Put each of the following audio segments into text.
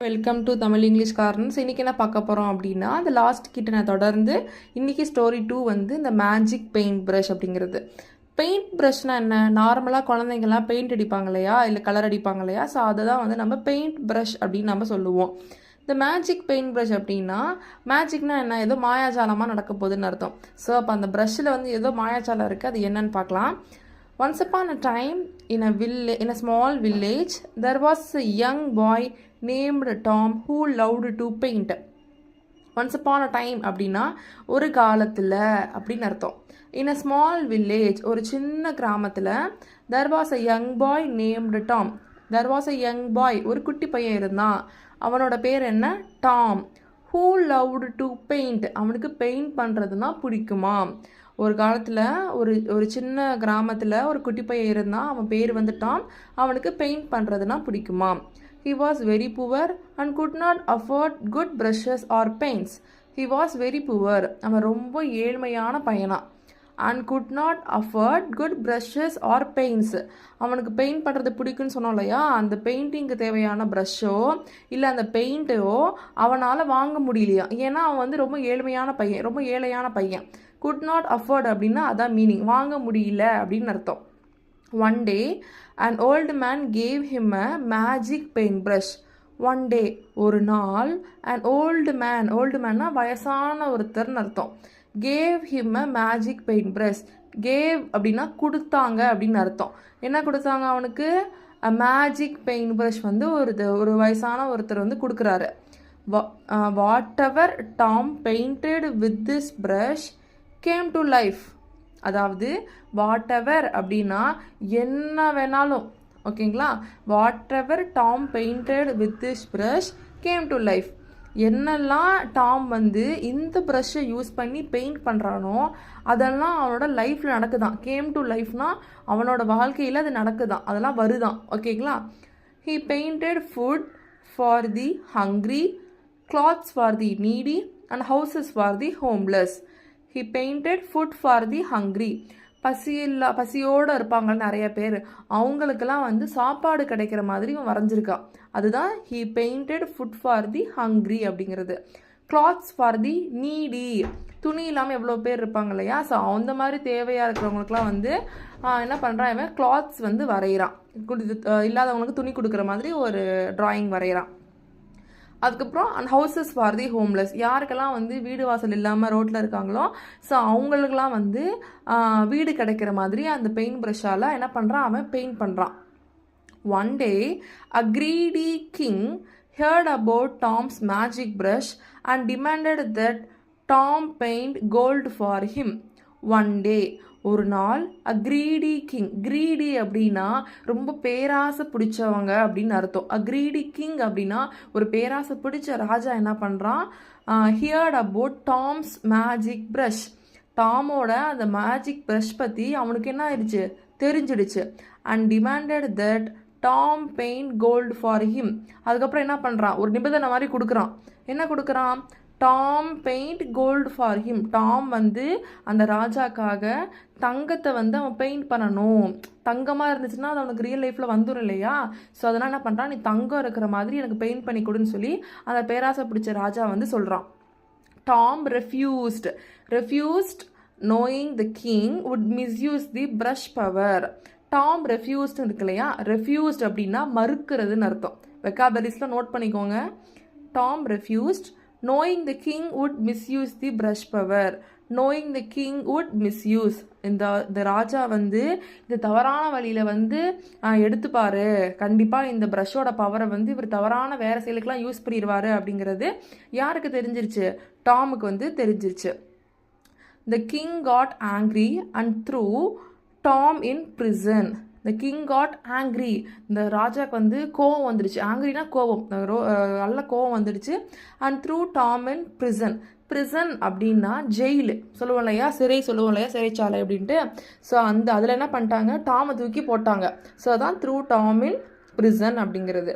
Welcome to Tamil English corners. இன்றைக்கி என்ன பார்க்க போகிறோம் அப்படின்னா, அந்த லாஸ்ட் கிட்ட நான் தொடர்ந்து இன்றைக்கி ஸ்டோரி 2 வந்து இந்த மேஜிக் பெயிண்ட் ப்ரஷ் அப்படிங்கிறது. பெயிண்ட் ப்ரஷ்னால் என்ன? நார்மலாக குழந்தைங்கள்லாம் பெயிண்ட் அடிப்பாங்க இல்லையா, இல்லை கலர் அடிப்பாங்க இல்லையா, ஸோ அதை தான் வந்து நம்ம பெயிண்ட் ப்ரஷ் அப்படின்னு நம்ம சொல்லுவோம். இந்த மேஜிக் பெயிண்ட் ப்ரஷ் அப்படின்னா, மேஜிக்னால் என்ன? ஏதோ மாயாஜாலமாக நடக்க போகுதுன்னு அர்த்தம். ஸோ அப்போ அந்த ப்ரஷ்ஷில் வந்து ஏதோ மாயாஜாலம் இருக்குது, அது என்னன்னு பார்க்கலாம். Once upon a time, in a small village, there was a young boy named Tom who loved to paint. Once upon a time அப்படின்னா ஒரு காலத்தில் அப்படின்னு அர்த்தம். In a small village, ஒரு சின்ன கிராமத்தில், there was a young boy named Tom. There was a young boy, ஒரு குட்டி பையன் இருந்தான். அவனோட பேர் என்ன? Tom. Who loved to paint. அவனுக்கு பெயிண்ட் பண்ணுறதுனா பிடிக்குமா? ஒரு காலத்தில் ஒரு சின்ன கிராமத்தில் ஒரு குட்டி பையன் இருந்தான். அவன் பேர் வந்து டாம். அவனுக்கு பெயிண்ட் பண்ணுறதுனா பிடிக்குமா? He was very poor and could not afford good brushes or paints. He was very poor. அவன் ரொம்ப ஏழ்மையான பையனா. And could not afford good brushes or paints. அவனுக்கு பெயிண்ட் பண்ணுறது பிடிக்குன்னு சொன்னோம் இல்லையா, அந்த பெயிண்டிங்க்கு தேவையான ப்ரஷ்ஷோ இல்லை அந்த பெயிண்ட்டோ அவனால் வாங்க முடியலையா. ஏன்னா அவன் வந்து ரொம்ப ஏழ்மையான பையன், ரொம்ப ஏழையான பையன். குட் நாட் அஃபோர்ட் அப்படின்னா அதான் மீனிங், வாங்க முடியல அப்படின்னு அர்த்தம். One day and old man gave him a magic paint brush. One day ஒரு நாள், அண்ட் ஓல்டு மேன்னா வயசான ஒருத்தர்னு அர்த்தம். Gave him a magic paint brush. Gave அப்படின்னா கொடுத்தாங்க அப்படின்னு அர்த்தம். என்ன கொடுத்தாங்க அவனுக்கு? அ மேஜிக் பெயிண்ட் ப்ரஷ் வந்து ஒரு வயசான ஒருத்தர் வந்து கொடுக்குறாரு. What ever Tom painted with this brush came to life. அதாவது வாட் எவர் அப்படின்னா என்ன வேணாலும், ஓகேங்களா. What ever Tom painted with this brush came to life. என்னெல்லாம் டாம் வந்து இந்த ப்ரஷ்ஷை யூஸ் பண்ணி பெயிண்ட் பண்ணுறானோ அதெல்லாம் அவனோட லைஃப்பில் நடக்குதான். கேம் டு லைஃப்னா அவனோட வாழ்க்கையில் அது நடக்குதான், அதெல்லாம் வருதான், ஓகேங்களா. He painted food for the hungry, clothes for the needy and houses for the homeless. He painted food for the hungry. பசியோடு இருப்பாங்க நிறைய பேர், அவங்களுக்கெல்லாம் வந்து சாப்பாடு கிடைக்கிற மாதிரி இவன் வரைஞ்சிருக்கான். அதுதான் he painted food for the hungry அப்படிங்கிறது. cloths for the needy. துணி இல்லாமல் எவ்வளோ பேர் இருப்பாங்க இல்லையா, ஸோ அந்த மாதிரி தேவையாக இருக்கிறவங்களுக்குலாம் வந்து என்ன பண்ணுறான் இவன்? கிளாத்ஸ் வந்து வரைகிறான். இல்லாதவங்களுக்கு துணி கொடுக்குற மாதிரி ஒரு ட்ராயிங் வரைகிறான். அதுக்கப்புறம் and houses for the homeless. யாருக்கெல்லாம் வந்து வீடு வாசல் இல்லாமல் ரோட்டில் இருக்காங்களோ, ஸோ அவங்களுக்கெல்லாம் வந்து வீடு கிடைக்கிற மாதிரி அந்த பெயிண்ட் ப்ரஷ்ஷால் என்ன பண்ணுறான் அவன்? பெயிண்ட் பண்ணுறான். One day a greedy king heard about Tom's magic brush and demanded that Tom paint gold for him. One day ஒரு நாள், அ கிரீடி கிங். கிரீடி அப்படின்னா ரொம்ப பேராசை பிடிச்சவங்க அப்படின்னு அர்த்தம். அ கிரீடி கிங் அப்படின்னா ஒரு பேராசை பிடிச்ச ராஜா என்ன பண்ணுறான்? Heard about Tom's magic brush. டாமோட அந்த மேஜிக் ப்ரஷ் பற்றி அவனுக்கு என்ன ஆயிடுச்சு? தெரிஞ்சிடுச்சு. And demanded that Tom paint gold for him. அதுக்கப்புறம் என்ன பண்ணுறான்? ஒரு நிபந்தனை மாதிரி கொடுக்குறான். என்ன கொடுக்குறான்? Tom paint gold for him. Tom வந்து அந்த ராஜாக்காக தங்கத்தை வந்து அவன் பெயிண்ட் பண்ணணும். தங்கமாக இருந்துச்சுன்னா அது அவனுக்கு ரியல் லைஃப்பில் வந்துடும் இல்லையா, ஸோ அதனால் என்ன பண்ணுறான்? நீ தங்கம் இருக்கிற மாதிரி எனக்கு பெயிண்ட் பண்ணி கொடுன்னு சொல்லி அந்த பேராசை பிடிச்ச ராஜா வந்து சொல்கிறான். Tom refused knowing the king would misuse the brush power. Tom refused இருக்கு இல்லையா, ரெஃப்யூஸ்ட் அப்படின்னா மறுக்கிறதுன்னு அர்த்தம். வெக்காபரிஸில் நோட் பண்ணிக்கோங்க. Tom refused knowing the king would misuse the brush power. knowing the king would misuse. இந்த ராஜா வந்து இந்த தவறான வழியில் வந்து எடுத்துப்பாரு, கண்டிப்பாக இந்த ப்ரஷ்ஷோட பவரை வந்து இவர் தவறான வேறு செயலுக்கெல்லாம் யூஸ் பண்ணிடுவார் அப்படிங்கிறது யாருக்கு தெரிஞ்சிருச்சு? டாமுக்கு வந்து தெரிஞ்சிருச்சு. The king got angry and threw Tom in prison. The king got angry. இந்த ராஜாக்கு வந்து கோவம் வந்துடுச்சு. ஆங்கிரினா கோவம், நல்ல கோவம் வந்துடுச்சு. And through Tom in prison. prison அப்படின்னா ஜெயிலு சொல்லுவோம் இல்லையா, சிறை சொல்லுவோம் இல்லையா, சிறைச்சாலை அப்படின்ட்டு. ஸோ அதில் என்ன பண்ணிட்டாங்க? டாமை தூக்கி போட்டாங்க. ஸோ அதான் த்ரூ டாம் இன் prison அப்படிங்கிறது.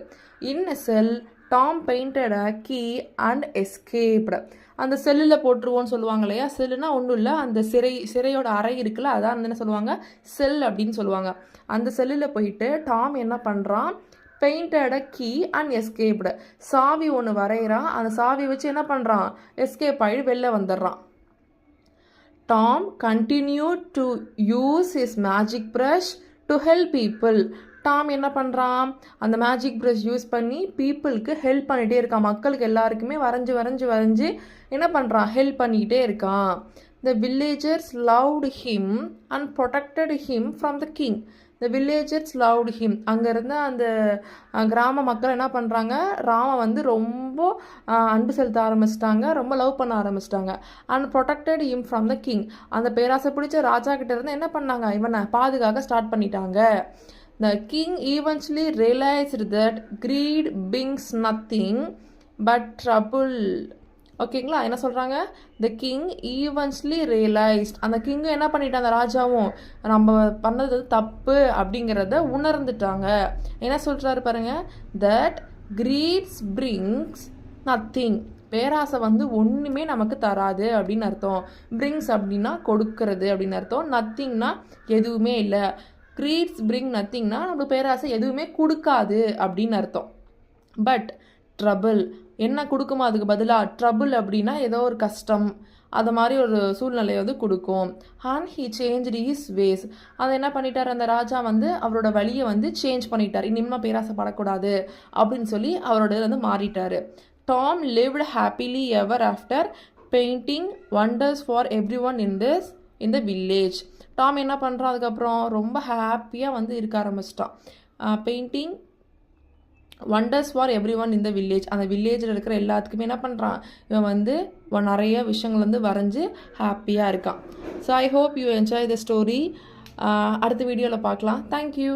In a cell Tom painted a key and escaped. அந்த செல்லில் போட்டுருவோன்னு சொல்லுவாங்க இல்லையா, செல்லுனா ஒன்றும் இல்லை, அந்த சிறையோட அறை இருக்குல்ல, அதான் என்ன சொல்லுவாங்க? செல் அப்படின்னு சொல்லுவாங்க. அந்த செல்லில் போயிட்டு டாம் என்ன பண்ணுறான்? Painted a key and escaped. சாவி ஒன்று வரைகிறான், அந்த சாவி வச்சு என்ன பண்ணுறான், எஸ்கேப் ஆகிடு வெளில வந்துடுறான். Tom continued to use his magic brush to help people. Tom என்ன பண்ணுறான், அந்த மேஜிக் ப்ரஷ் யூஸ் பண்ணி பீப்புளுக்கு ஹெல்ப் பண்ணிகிட்டே இருக்கான். மக்களுக்கு எல்லாருக்குமே வரைஞ்சி வரைஞ்சி வரைஞ்சி என்ன பண்ணுறான், ஹெல்ப் பண்ணிக்கிட்டே இருக்கான். The villagers loved him and protected him from the king. The villagers loved him. அங்கே இருந்த அந்த கிராம மக்கள் என்ன பண்ணுறாங்க, ராம வந்து ரொம்ப அன்பு செலுத்த ஆரம்பிச்சிட்டாங்க, ரொம்ப லவ் பண்ண ஆரம்பிச்சிட்டாங்க. And protected him from the king. அந்த பேராசை பிடிச்ச ராஜா கிட்ட இருந்து என்ன பண்ணாங்க, இவனை பாதுகாக்க ஸ்டார்ட் பண்ணிட்டாங்க. The king eventually realized that greed brings nothing but trouble. ஓகேங்களா, என்ன சொல்கிறாங்க, த கிங் ஈவென்ச்சுவலி ரியலைஸ்ட். அந்த கிங்கும் என்ன பண்ணிட்டான், அந்த ராஜாவும் நம்ம பண்ணது தப்பு அப்படிங்கிறத உணர்ந்துட்டாங்க. என்ன சொல்கிறாரு பாருங்க, தட் கிரீட்ஸ் பிரிங்ஸ் நத்திங். பேராசை வந்து ஒன்றுமே நமக்கு தராது அப்படின்னு அர்த்தம். பிரிங்ஸ் அப்படின்னா கொடுக்கறது அப்படின்னு அர்த்தம். நத்திங்னா எதுவுமே இல்லை. கிரீட்ஸ் பிரிங் நத்திங்னா நம்மளுக்கு பேராசை எதுவுமே கொடுக்காது அப்படின்னு அர்த்தம். பட் ட்ரபிள் என்ன கொடுக்குமா, அதுக்கு பதிலாக ட்ரபிள் அப்படின்னா ஏதோ ஒரு கஷ்டம், அது மாதிரி ஒரு சூழ்நிலையை வந்து கொடுக்கும். And he changed his ways. அதை என்ன பண்ணிட்டார், அந்த ராஜா வந்து அவரோட வழியை வந்து சேஞ்ச் பண்ணிட்டார். இனிமேல் பேராசைப்படக்கூடாது அப்படின்னு சொல்லி அவரோட வந்து மாறிட்டார். Tom lived happily ever after painting wonders for everyone in the village. டாம் என்ன பண்ணுறான், அதுக்கப்புறம் ரொம்ப ஹாப்பியாக வந்து இருக்க ஆரம்பிச்சிட்டான். Painting wonders for everyone இந்த வில்லேஜ். அந்த வில்லேஜில் இருக்கிற எல்லாத்துக்குமே என்ன பண்ணுறான், இவன் வந்து நிறைய விஷயங்கள் வந்து வரைஞ்சி ஹாப்பியாக இருக்கான். So I hope you enjoy the story. அடுத்த வீடியோவில் பார்க்கலாம். தேங்க்யூ.